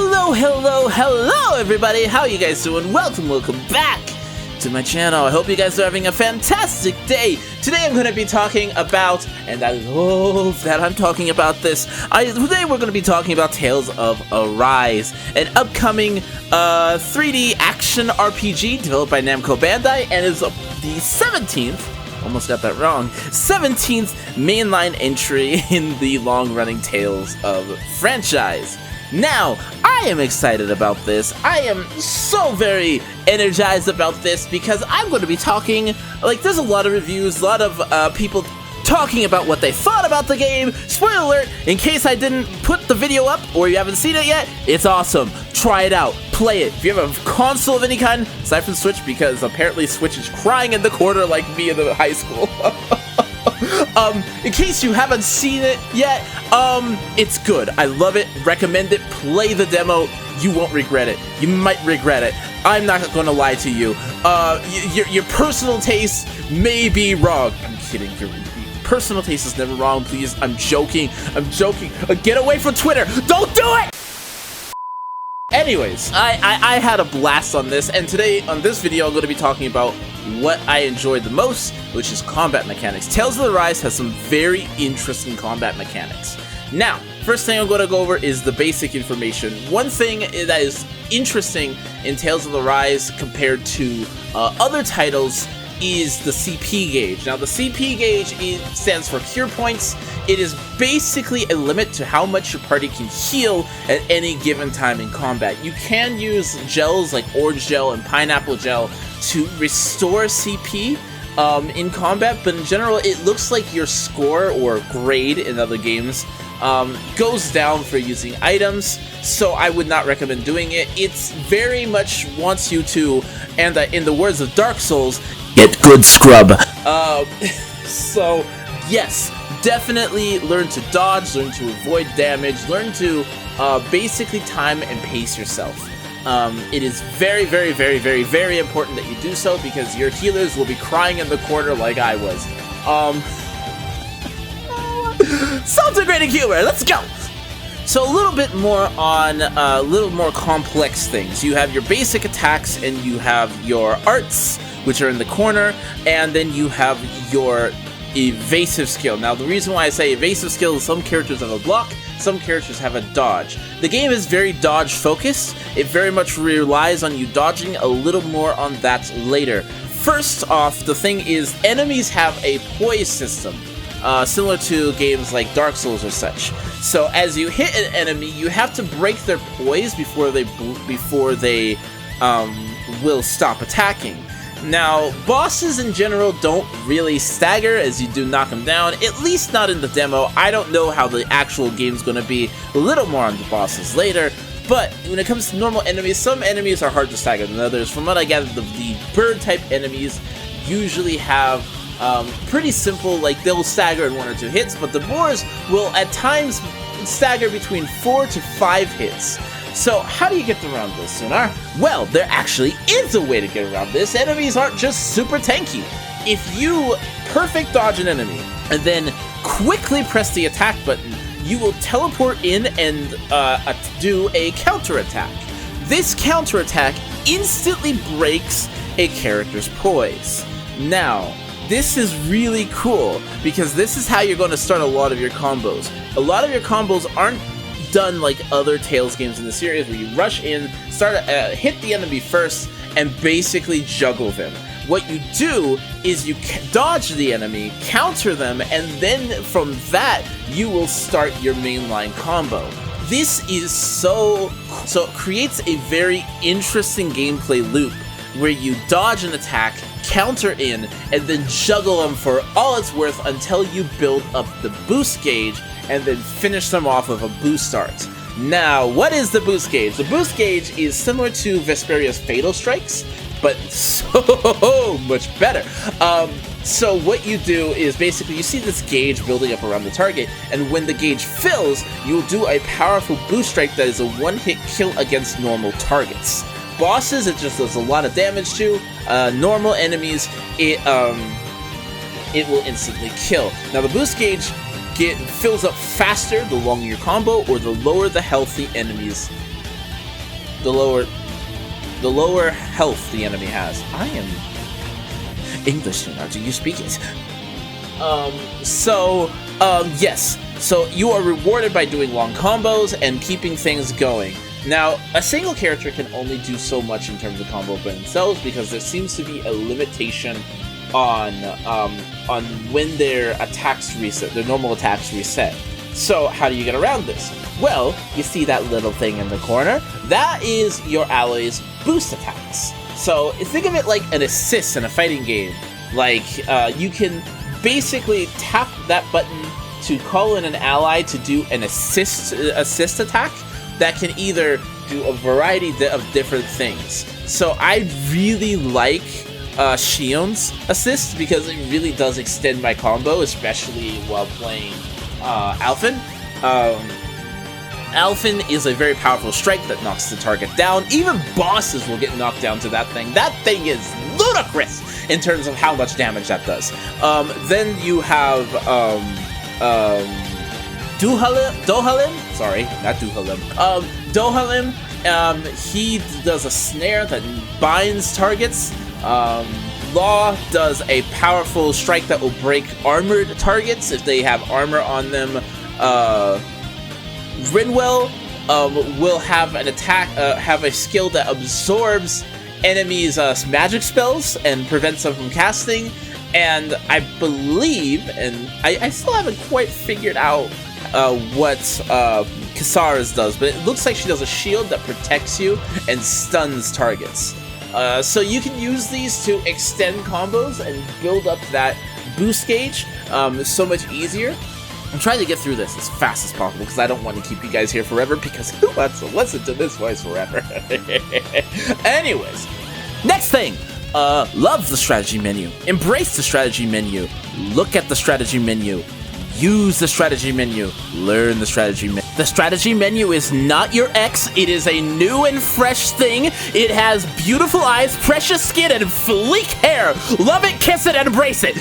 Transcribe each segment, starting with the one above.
Hello everybody! How you guys doing? Welcome back to my channel. I hope you guys are having a fantastic day. Today I'm going to be talking about, and I love that I'm talking about this, today we're going to be talking about Tales of Arise, an upcoming 3D action RPG developed by Namco Bandai, and is the 17th, almost got that wrong, 17th mainline entry in the long-running Tales of franchise. Now, I am excited about this. I am so very energized about this because I'm going to be talking, there's a lot of reviews, a lot of people talking about what they thought about the game. Spoiler alert, in case I didn't put the video up or you haven't seen it yet, it's awesome. Try it out. Play it. If you have a console of any kind, aside from Switch, because apparently Switch is crying in the corner like me in the high school. In case you haven't seen it yet, it's good. I love it. Recommend it. Play the demo. You won't regret it. You might regret it. I'm not going to lie to you. Your personal taste may be wrong. I'm kidding. Your personal taste is never wrong. Please. I'm joking. Get away from Twitter. Don't do it! Anyways, I had a blast on this, and today on this video I'm going to be talking about what I enjoyed the most, which is combat mechanics. Tales of Arise has some very interesting combat mechanics. Now, first thing I'm going to go over is the basic information. One thing that is interesting in Tales of Arise compared to other titles is the CP gauge. Now, the CP gauge stands for Cure Points. It is basically a limit to how much your party can heal at any given time in combat. You can use gels like Orange Gel and Pineapple Gel to restore CP in combat, but in general, it looks like your score or grade in other games goes down for using items, so I would not recommend doing it. It's very much wants you to, and in the words of Dark Souls, get good scrub. So, yes, definitely learn to dodge, learn to avoid damage, learn to basically time and pace yourself. It is very important that you do so because your healers will be crying in the corner like I was. Centigrated humor, let's go! So a little bit more on a little more complex things. You have your basic attacks and you have your arts, which are in the corner, and then you have your evasive skill. Now, the reason why I say evasive skill is some characters have a block, some characters have a dodge. The game is very dodge focused. It very much relies on you dodging. A little more on that later. First off, the thing is enemies have a poise system, similar to games like Dark Souls or such. So as you hit an enemy, you have to break their poise before they will stop attacking. Now, bosses in general don't really stagger as you do knock them down, at least not in the demo. I don't know how the actual game's going to be. A little more on the bosses later, but when it comes to normal enemies, some enemies are hard to stagger than others. From what I gather, the bird-type enemies usually have pretty simple, they'll stagger in 1 or 2 hits, but the boars will at times stagger between 4 to 5 hits. So, how do you get around this, Sonar? Well, there actually is a way to get around this. Enemies aren't just super tanky. If you perfect dodge an enemy, and then quickly press the attack button, you will teleport in and do a counterattack. This counterattack instantly breaks a character's poise. Now, this is really cool, because this is how you're going to start a lot of your combos. A lot of your combos aren't done like other Tales games in the series where you rush in, hit the enemy first, and basically juggle them. What you do is you dodge the enemy, counter them, and then from that, you will start your mainline combo. This is so it creates a very interesting gameplay loop where you dodge an attack, counter in, and then juggle them for all it's worth until you build up the boost gauge and then finish them off with a boost art. Now, what is the boost gauge? The boost gauge is similar to Vesperia's Fatal Strikes, but so much better. So what you do is basically you see this gauge building up around the target, and when the gauge fills, you'll do a powerful boost strike that is a one-hit kill against normal targets. Bosses, it just does a lot of damage to. Normal enemies, it will instantly kill. Now the boost gauge fills up faster the longer your combo or the lower the health the enemies the lower health the enemy has. I am English now. Do you speak it? Yes. So you are rewarded by doing long combos and keeping things going. Now, a single character can only do so much in terms of combo by themselves because there seems to be a limitation on when their attacks reset, their normal attacks reset. So how do you get around this? Well, you see that little thing in the corner? That is your ally's boost attacks. So think of it like an assist in a fighting game. Like, you can basically tap that button to call in an ally to do an assist attack that can either do a variety of different things. So I really like Shion's assist because it really does extend my combo, especially while playing Alphen. Alphen is a very powerful strike that knocks the target down. Even bosses will get knocked down to that thing. That thing is ludicrous in terms of how much damage that does. Then you have Dohalim? Sorry, not Duhalim. Dohalim, he does a snare that binds targets. Law does a powerful strike that will break armored targets if they have armor on them. Rinwell will have an attack, have a skill that absorbs enemies' magic spells and prevents them from casting. And I believe, and I still haven't quite figured out what Kisara's does, but it looks like she does a shield that protects you and stuns targets. So you can use these to extend combos and build up that boost gauge so much easier. I'm trying to get through this as fast as possible because I don't want to keep you guys here forever, because who wants to listen to this voice forever? Anyways, next thing. Love the strategy menu. Embrace the strategy menu. Look at the strategy menu. Use the strategy menu. Learn the strategy menu. The strategy menu is not your ex. It is a new and fresh thing. It has beautiful eyes, precious skin, and sleek hair. Love it, kiss it, and embrace it.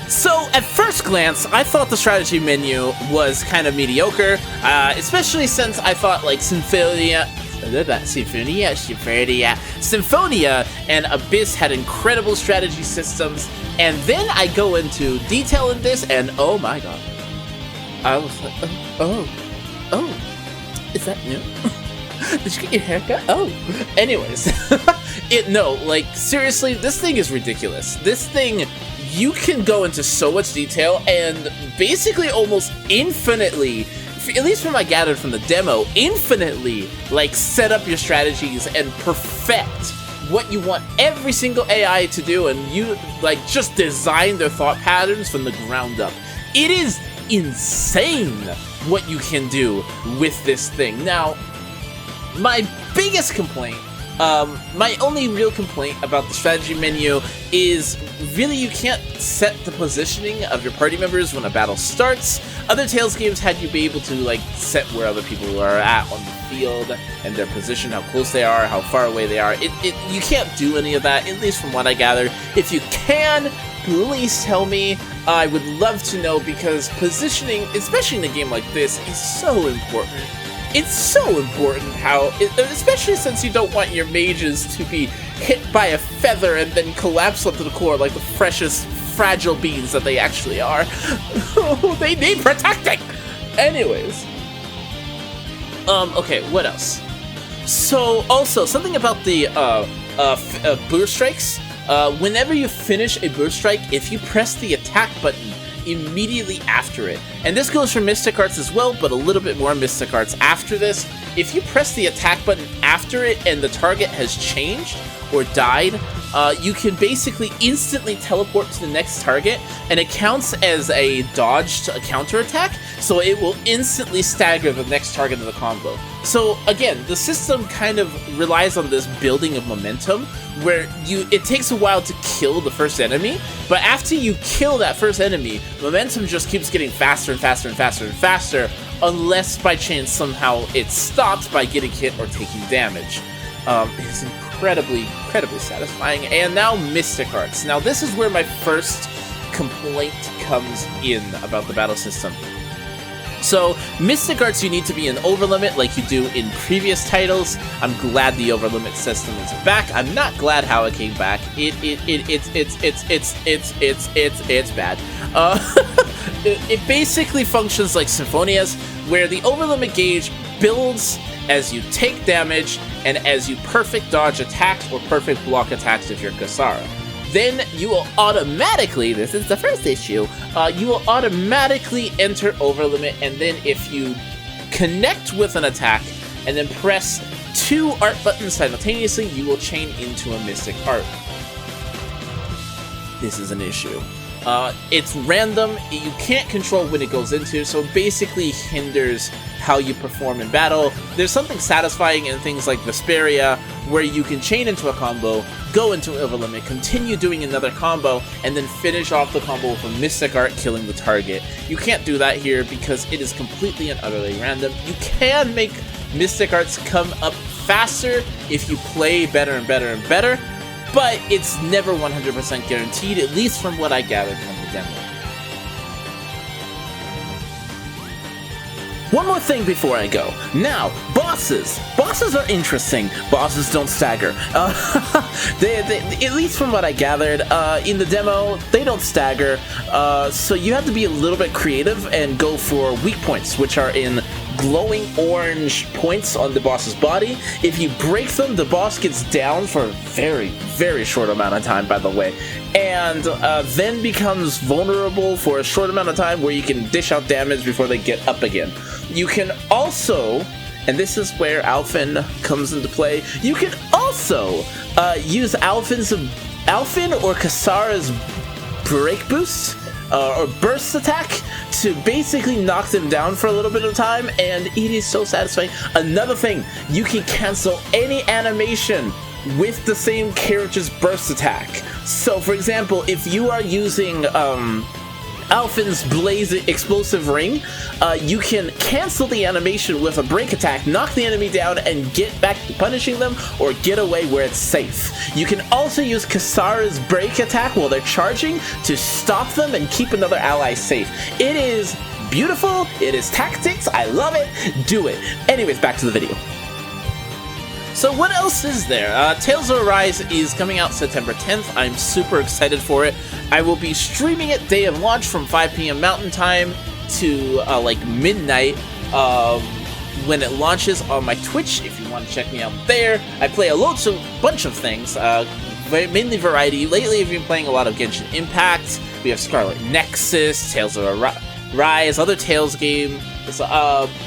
So, at first glance, I thought the strategy menu was kind of mediocre, especially since I thought, like, Symphonia and Abyss had incredible strategy systems, and then I go into detail in this, and oh my god. I was like, oh, is that new? Did you get your haircut? Oh. Anyways, seriously, this thing is ridiculous. This thing, you can go into so much detail and basically almost infinitely, at least from what I gathered from the demo, infinitely, set up your strategies and perfect what you want every single AI to do, and you, just design their thought patterns from the ground up. It is insane what you can do with this thing. Now, my biggest complaint, my only real complaint about the strategy menu is really you can't set the positioning of your party members when a battle starts. Other Tales games had you be able to set where other people are at on the field and their position, how close they are, how far away they are. You can't do any of that, at least from what I gathered. If you can, please tell me. I would love to know, because positioning, especially in a game like this, is so important. It's so important especially since you don't want your mages to be hit by a feather and then collapse onto the core like the freshest, fragile beings that they actually are. They need protecting! Anyways. Okay, what else? So, also, something about the burst strikes. Whenever you finish a burst strike, if you press the attack button immediately after it, and this goes for Mystic Arts as well, but a little bit more Mystic Arts after this, if you press the attack button after it and the target has changed or died, you can basically instantly teleport to the next target, and it counts as a dodged counterattack, so it will instantly stagger the next target of the combo. So again, the system kind of relies on this building of momentum, where it takes a while to kill the first enemy, but after you kill that first enemy, momentum just keeps getting faster and faster and faster and faster, unless by chance somehow it's stopped by getting hit or taking damage. It's incredibly satisfying. And now Mystic Arts. Now this is where my first complaint comes in about the battle system. So, Mystic Arts, you need to be an overlimit like you do in previous titles. I'm glad the overlimit system is back. I'm not glad how it came back. It's bad. It basically functions like Symphonias, where the overlimit gauge builds as you take damage and as you perfect dodge attacks or perfect block attacks if you're Kasara. Then you will automatically, this is the first issue, you will automatically enter overlimit, and then if you connect with an attack and then press 2 art buttons simultaneously, you will chain into a Mystic Art. This is an issue. It's random, you can't control when it goes into, so it basically hinders how you perform in battle. There's something satisfying in things like Vesperia, where you can chain into a combo, go into overlimit, continue doing another combo, and then finish off the combo with a Mystic Art killing the target. You can't do that here because it is completely and utterly random. You can make Mystic Arts come up faster if you play better and better and better, but it's never 100% guaranteed, at least from what I gathered from the demo. One more thing before I go. Now, bosses. Bosses are interesting. Bosses don't stagger. At least from what I gathered, in the demo, they don't stagger. So you have to be a little bit creative and go for weak points, which are in glowing orange points on the boss's body. If you break them, the boss gets down for a very, very short amount of time, by the way, and then becomes vulnerable for a short amount of time where you can dish out damage before they get up again. You can also, and this is where Alphen comes into play, you can also use Alphen or Kasara's break boost or burst attack to basically knock them down for a little bit of time, and it is so satisfying. Another thing, you can cancel any animation with the same character's burst attack. So for example, if you are using Alphen's Blaze Explosive Ring, you can cancel the animation with a break attack, knock the enemy down, and get back to punishing them, or get away where it's safe. You can also use Kasara's break attack while they're charging to stop them and keep another ally safe. It is beautiful, it is tactics, I love it, do it. Anyways, back to the video. So what else is there? Tales of Arise is coming out September 10th. I'm super excited for it. I will be streaming it day of launch from 5 p.m. Mountain Time to like midnight when it launches on my Twitch, if you want to check me out there. I play a bunch of things, mainly variety. Lately I've been playing a lot of Genshin Impact. We have Scarlet Nexus, Tales of Arise, other Tales game,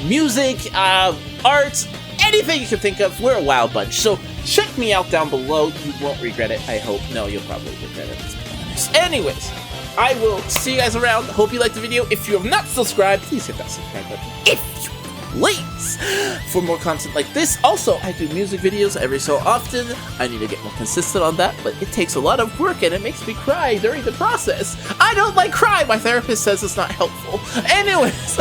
music, art, anything you can think of. We're a wild bunch, so check me out down below. You won't regret it, I hope. No, you'll probably regret it. Anyways, I will see you guys around. Hope you liked the video. If you have not subscribed, please hit that subscribe button, if you please, for more content like this. Also, I do music videos every so often. I need to get more consistent on that, but it takes a lot of work and it makes me cry during the process. I don't like crying. My therapist says it's not helpful. Anyways,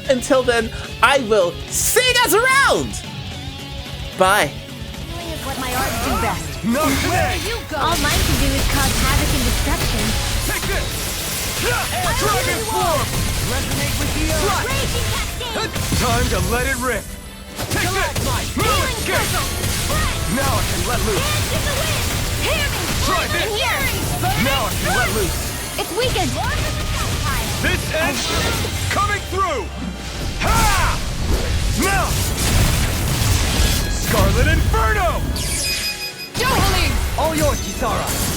until then, I will see you guys around. Bye. Is what my art do best. No way! All mine can do is cause havoc and destruction. Take this! Dragon form! Resonate with the earth! Raging cascade! Time to let it rip! Take this! Healing circle! Now I can let loose! Dance in the wind! Hear me! Try this! And hear me! Now I can let loose! It's weakened! This edge coming through! Ha! Now! Scarlet Inferno! Johali! All yours, Kisara!